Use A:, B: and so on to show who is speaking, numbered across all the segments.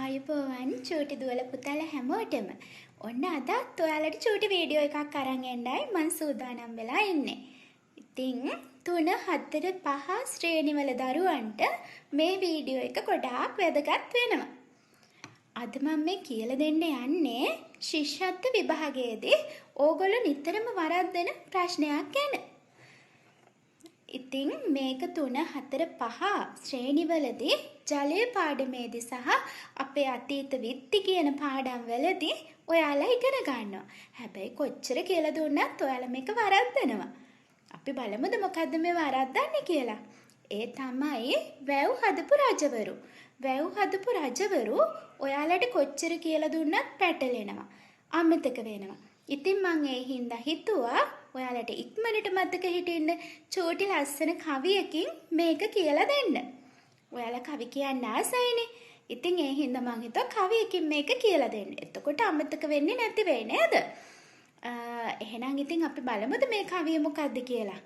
A: ආයුබෝවන් චූටි දුවල පුතාලා හැමෝටම. ඔන්න අදත් ඔයාලට චූටි වීඩියෝ එකක් අරන් එන්නයි මම සූදානම් වෙලා ඉන්නේ. ඉතින් 3, 4, 5 ශ්‍රේණිවල දරුවන්ට මේ වීඩියෝ එක ගොඩාක් වැදගත් වෙනවා. අද මම මේ කියලා දෙන්න යන්නේ ශිෂ්‍යත්ව විභාගයේදී ඕගොල්ලෝ නිතරම වරද්දන ප්‍රශ්නයක් ගැන. ඉතින් මේක 3, 4, 5 ශ්‍රේණිවලදී ජලයේ පාඩමේදී සහ අපේ අතීත විත්ති කියන පාඩම්වලදී ඔයාලා ඉගෙන ගන්නවා. හැබැයි කොච්චර කියලා දුන්නත් ඔයාලා මේක වරද්දනවා. අපි බලමුද මොකද්ද මේ වරද්දන්නේ කියලා. ඒ තමයි වැව් හදපු රජවරු. වැව් හදපු රජවරු ඔයාලට කොච්චර කියලා දුන්නත් පැටලෙනවා. අමතක වෙනවා. ඉතින් මම ඒ හින්දා හිතුවා ඔයාලට ඉක්මනට මතක හිටින්න චූටි ලස්සන කවියකින් මේක කියලා දෙන්න. ඔයාලා කවි කියන්න ආසයිනේ. ඉතින් ඒ හින්දා මම හිතුවා කවියකින් මේක කියලා දෙන්න. එතකොට අමතක වෙන්නේ නැති වෙයි නේද? එහෙනම් ඉතින් අපි බලමුද මේ කවිය මොකද්ද කියලා.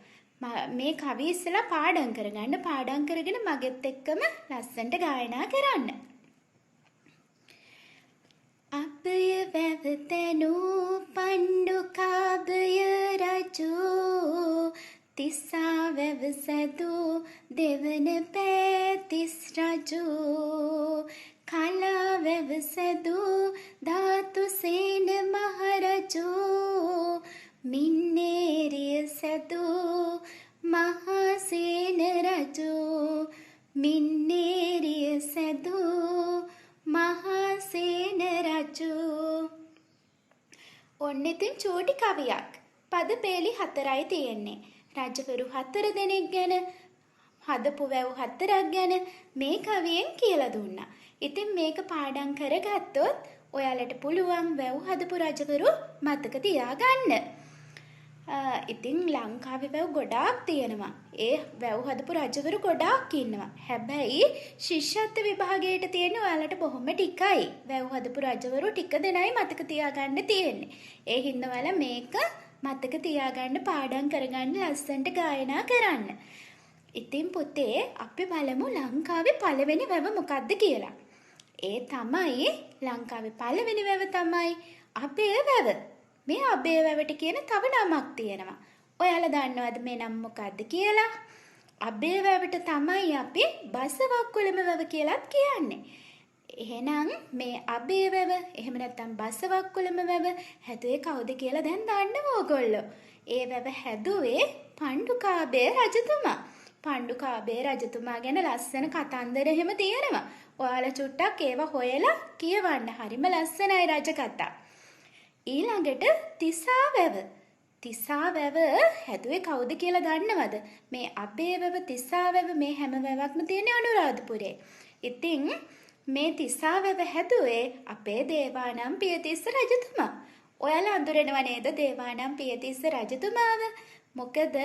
A: මේ කවිය ඉස්සලා පාඩම් කරගන්න. පාඩම් කරගෙන මගෙත් එක්කම ලස්සනට ගායනා කරන්න. අපය වැවතනු පණ්ඩු කාබය රජෝ තිස්සා වැවසදු දෙවන පෑතිස් රජෝ කලා වැවසදු ධාතු සේන මහරජෝ මින්නේරිය සදු මහසේන රජෝ මින්නේරිය සදු මහසේන රජෝ. ඔන්න ඉතින් චූටි කවියක්. පද පේලි 4යි තියෙන්නේ. රජවරු 4 දෙනෙක් ගැන හදපු වැව් 4ක් ගැන මේ කවියෙන් කියලා දුන්නා. ඉතින් මේක පාඩම් කරගත්තොත් ඔයාලට පුළුවන් වැව් හදපු රජවරු මතක තියාගන්න. ඉතින් ලංකාවේ වැව් ගොඩාක් තියෙනවා. ඒ වැව් හදපු රජවරු ගොඩාක් ඉන්නවා. හැබැයි ශිෂ්‍යත්ව විභාගයට තියෙන ඔයාලට බොහොම ටිකයි. වැව් හදපු රජවරු ටික දෙනයි මතක තියාගන්න තියෙන්නේ. ඒ හින්දා ඔයාලා මේක මතක තියාගන්න පාඩම් කරගන්න ලස්සනට ගායනා කරන්න. ඉතින් පුතේ අපි බලමු ලංකාවේ පළවෙනි වැව මොකක්ද කියලා. ඒ තමයි ලංකාවේ පළවෙනි වැව තමයි අබේ වැව. මේ අබේ වැවට කියන තව නමක් තියෙනවා. ඔයාලා දන්නවද මේ නම මොකක්ද කියලා? අබේ වැවට තමයි අපි බසවක්කුළම වැව කියලාත් කියන්නේ. එහෙනම් මේ අබේ වැව එහෙම නැත්නම් බසවක්කුළම වැව හැදුවේ කවුද කියලා දැන් දන්නව ඕගොල්ලෝ. ඒ වැව හැදුවේ පණ්ඩුකාභය රජතුමා. පණ්ඩුකාභය රජතුමා ගැන ලස්සන කතන්දර එහෙම තියෙනවා. ඔයාලා චුට්ටක් ඒවා හොයලා කියවන්න. හරිම ලස්සනයි රජ කතා. ඊළඟට තිසා වැව. තිසා වැව හැදුවේ කවුද කියලා දන්නවද? මේ අබේ වැව, තිසා වැව මේ හැම වැවක්ම තියෙන්නේ අනුරාධපුරේ. ඉතින් මේ තිසා වැව හැදුවේ අපේ දේවානම් පියතිස්ස රජතුමා. ඔයාලා අඳුරනව නේද දේවානම් පියතිස්ස රජතුමාව? මොකද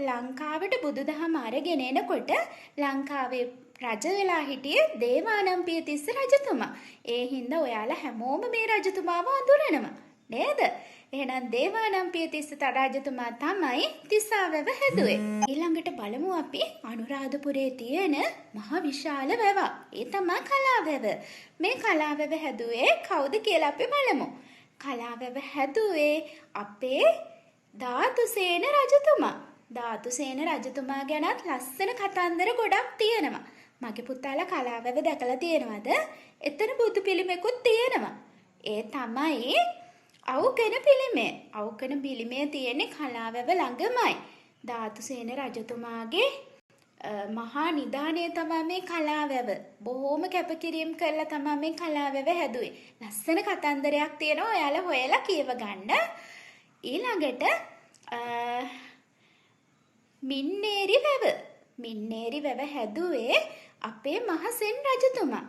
A: ලංකාවට බුදුදහම අරගෙන එනකොට ලංකාවේ රජ වෙලා හිටියේ දේවානම් පියතිස්ස රජතුමා. ඒ හින්දා ඔයාලා හැමෝම මේ රජතුමාව අඳුරනවා. නේද? එහෙනම් දේවානම් පියතිස්ස රජතුමා තමයි තිසා වැව හැදුවේ. ඊළඟට බලමු අපි අනුරාධපුරේ තියෙන මහ විශාල වැව. ඒ තමයි කලා වැව. මේ කලා වැව හැදුවේ කවුද කියලා අපි බලමු. කලා වැව හැදුවේ අපේ ධාතුසේන රජතුමා. ධාතුසේන රජතුමා ගැනත් ලස්සන කතන්දර ගොඩක් තියෙනවා. මගේ පුතාලා කලා වැව දැකලා තියෙනවද? එතන බුදු පිළිමයකුත් තියෙනවා. ඒ තමයි අවුකන පිළිමය. අවුකන පිළිමය තියෙන්නේ කලා වැව ළඟමයි. ධාතුසේන රජතුමාගේ මහා නිධානය තමයි මේ කලා වැව. බොහොම කැපකිරීම කරලා තමයි මේ කලා වැව හැදුවේ. ලස්සන කතන්දරයක් තියෙනවා. ඔයාලා හොයලා කියව ගන්න. ඊළඟට මින්නේරි වැව. මින්නේරි වැව හැදුවේ අපේ මහසෙන් රජතුමා.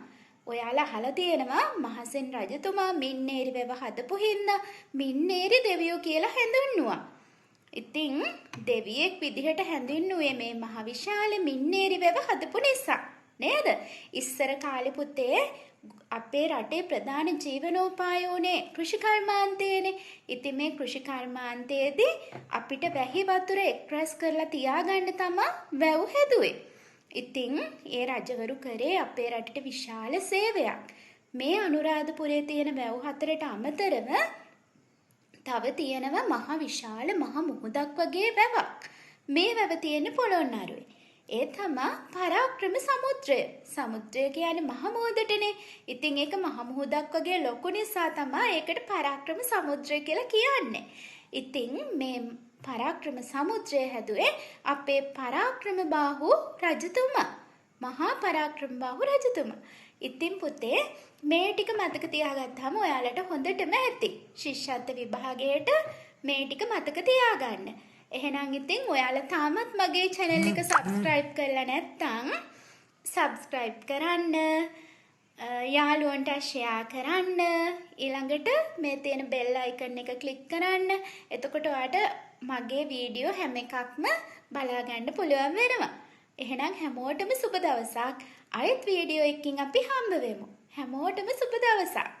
A: ඔයාලා අහලා තියෙනවා මහසෙන් රජතුමා මින්නේරි වැව හදපු හින්දා මින්නේරි දෙවියෝ කියලා හැඳින්නුවා. ඉතින් දෙවියෙක් විදිහට හැඳින්නුවේ මේ මහ විශාල මින්නේරි වැව හදපු නිසා නේද? ඉස්සර කාලේ පුතේ අපේ රටේ ප්‍රධාන ජීවනෝපායෝනේ කෘෂි කර්මාන්තයනේ. ඉතින් මේ කෘෂි කර්මාන්තයේදී අපිට වැහි වතුර එක්රැස් කරලා තියාගන්න තමයි වැව් හැදුවේ. ඉතින් ඒ රජවරු කරේ අපේ රටට විශාල සේවයක්. මේ අනුරාධපුරයේ තියෙන වැව් හතරට අමතරව තව තියෙනවා මහ විශාල මහ මුහුදක් වගේ වැවක්. මේ වැව තියෙන්නේ පොළොන්නරුවේ. ඒ තමා පරාක්‍රම සමුද්‍රය. සමුද්‍රය කියන්නේ මහ මුහුදටනේ. ඉතින් ඒක මහ මුහුදක් වගේ ලොකු නිසා තමයි ඒකට පරාක්‍රම සමුද්‍රය කියලා කියන්නේ. ඉතින් මේ පරාක්‍රම සමුද්‍රය හැදුවේ අපේ පරාක්‍රම බාහු රජතුමා. මහා පරාක්‍රම බාහු රජතුමා. ඉතින් පුතේ මේ ටික මතක තියාගත්තාම ඔයාලට හොඳටම ඇති. ශිෂ්‍යත්ව විභාගයට මේ ටික මතක තියාගන්න. එහෙනම් ඉතින් ඔයාලා තාමත් මගේ channel එක subscribe කරලා නැත්නම් subscribe කරන්න. යාළුවන්ට share කරන්න. ඊළඟට මේ තියෙන bell icon එක click කරන්න. එතකොට ඔයාලට මගේ වීඩියෝ හැම එකක්ම බලා ගන්න පුළුවන් වෙනවා. එහෙනම් හැමෝටම සුබ දවසක්. අයිත් වීඩියෝ එකකින් අපි හම්බ වෙමු. හැමෝටම සුබ දවසක්.